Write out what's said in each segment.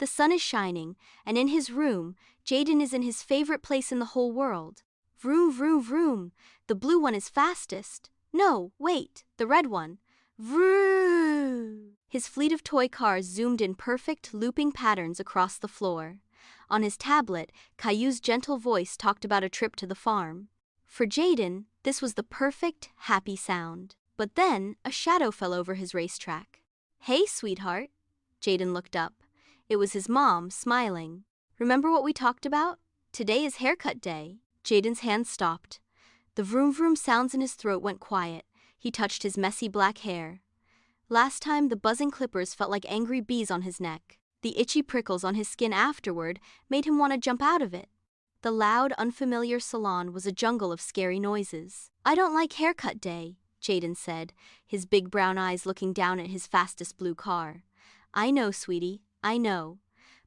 The sun is shining, and in his room, Jaden is in his favorite place in the whole world. Vroom vroom vroom, the blue one is fastest. No, wait, the red one. Vroom! His fleet of toy cars zoomed in perfect, looping patterns across the floor. On his tablet, Caillou's gentle voice talked about a trip to the farm. For Jaden, this was the perfect, happy sound. But then, a shadow fell over his racetrack. "Hey, sweetheart." Jaden looked up. It was his mom, smiling. "Remember what we talked about? Today is haircut day." Jaden's hand stopped. The vroom vroom sounds in his throat went quiet. He touched his messy black hair. Last time, the buzzing clippers felt like angry bees on his neck. The itchy prickles on his skin afterward made him want to jump out of it. The loud, unfamiliar salon was a jungle of scary noises. "I don't like haircut day," Jaden said, his big brown eyes looking down at his fastest blue car. "I know, sweetie, I know.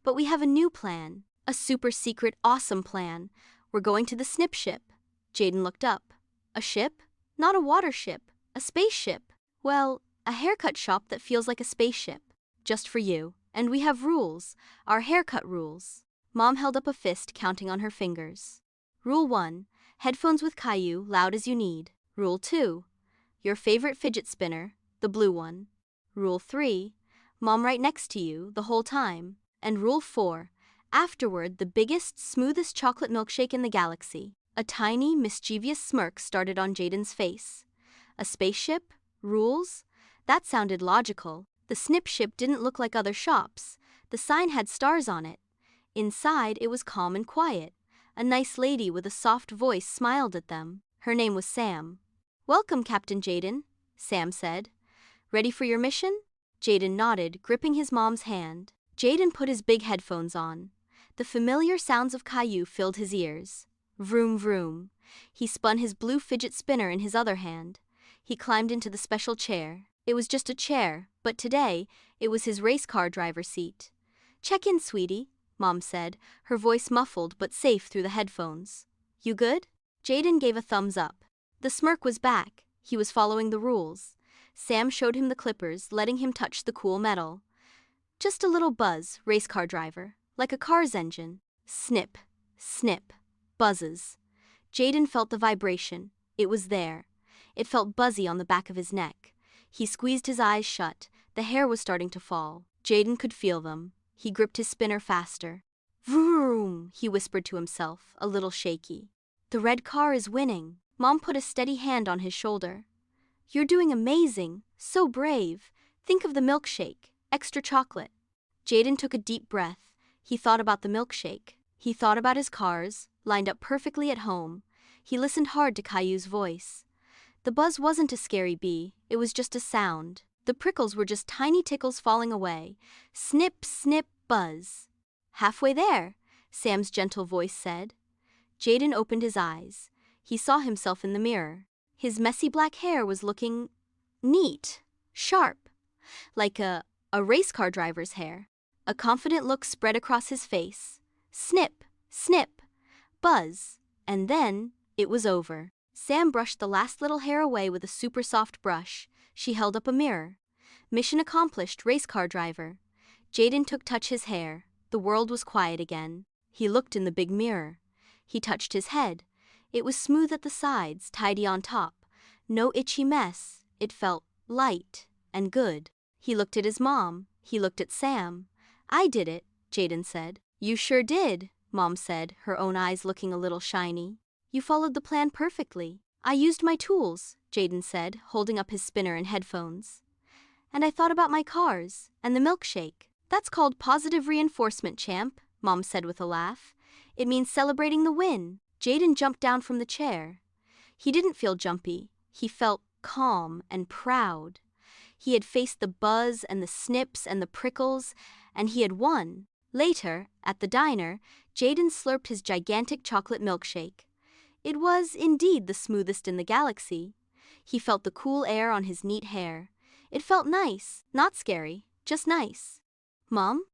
But we have a new plan. A super secret, awesome plan. We're going to the snip ship." Jaden looked up. "A ship? Not a water ship. A spaceship." "Well, a haircut shop that feels like a spaceship. Just for you. And we have rules. Our haircut rules." Mom held up a fist, counting on her fingers. "Rule 1. Headphones with Caillou, loud as you need. Rule 2. Your favorite fidget spinner, the blue one. Rule 3. Mom right next to you, the whole time. And Rule 4. Afterward, the biggest, smoothest chocolate milkshake in the galaxy." A tiny, mischievous smirk started on Jaden's face. A spaceship? Rules? That sounded logical. The snip ship didn't look like other shops. The sign had stars on it. Inside, it was calm and quiet. A nice lady with a soft voice smiled at them. Her name was Sam. "Welcome, Captain Jaden," Sam said. "Ready for your mission?" Jaden nodded, gripping his mom's hand. Jaden put his big headphones on. The familiar sounds of Caillou filled his ears. Vroom vroom. He spun his blue fidget spinner in his other hand. He climbed into the special chair. It was just a chair, but today, it was his race car driver's seat. "Check in, sweetie," Mom said, her voice muffled but safe through the headphones. "You good?" Jaden gave a thumbs up. The smirk was back. He was following the rules. Sam showed him the clippers, letting him touch the cool metal. "Just a little buzz, race car driver, like a car's engine." Snip, snip, buzzes. Jaden felt the vibration. It was there. It felt buzzy on the back of his neck. He squeezed his eyes shut. The hair was starting to fall. Jaden could feel them. He gripped his spinner faster. "Vroom," he whispered to himself, a little shaky. "The red car is winning." Mom put a steady hand on his shoulder. "You're doing amazing. So brave. Think of the milkshake. Extra chocolate." Jaden took a deep breath. He thought about the milkshake. He thought about his cars, lined up perfectly at home. He listened hard to Caillou's voice. The buzz wasn't a scary bee, it was just a sound. The prickles were just tiny tickles falling away. Snip, snip, buzz. "Halfway there," Sam's gentle voice said. Jaden opened his eyes. He saw himself in the mirror. His messy black hair was looking neat, sharp, like a race car driver's hair. A confident look spread across his face. Snip, snip, buzz, and then it was over. Sam brushed the last little hair away with a super soft brush. She held up a mirror. "Mission accomplished, race car driver." Jaden took touch his hair. The world was quiet again. He looked in the big mirror. He touched his head. It was smooth at the sides, tidy on top. No itchy mess. It felt light and good. He looked at his mom. He looked at Sam. "I did it," Jaden said. "You sure did," Mom said, her own eyes looking a little shiny. "You followed the plan perfectly." "I used my tools," Jaden said, holding up his spinner and headphones. "And I thought about my cars, and the milkshake." "That's called positive reinforcement, champ," Mom said with a laugh. "It means celebrating the win." Jaden jumped down from the chair. He didn't feel jumpy. He felt calm and proud. He had faced the buzz and the snips and the prickles, and he had won. Later, at the diner, Jaden slurped his gigantic chocolate milkshake. It was, indeed, the smoothest in the galaxy. He felt the cool air on his neat hair. It felt nice, not scary, just nice. "Mom?"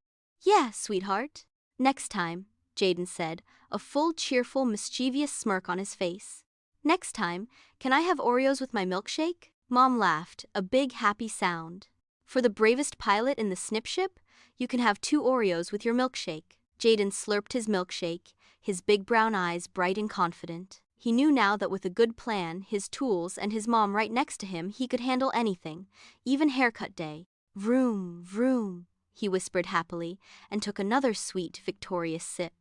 "Yeah, sweetheart." "Next time," Jaden said, a full, cheerful, mischievous smirk on his face. "Next time, can I have Oreos with my milkshake?" Mom laughed, a big, happy sound. "For the bravest pilot in the snip ship, You can have 2 Oreos with your milkshake. Jaden slurped his milkshake, his big brown eyes bright and confident. He knew now that with a good plan, his tools, and his mom right next to him, he could handle anything, even haircut day. Vroom, vroom, he whispered happily, and took another sweet, victorious sip.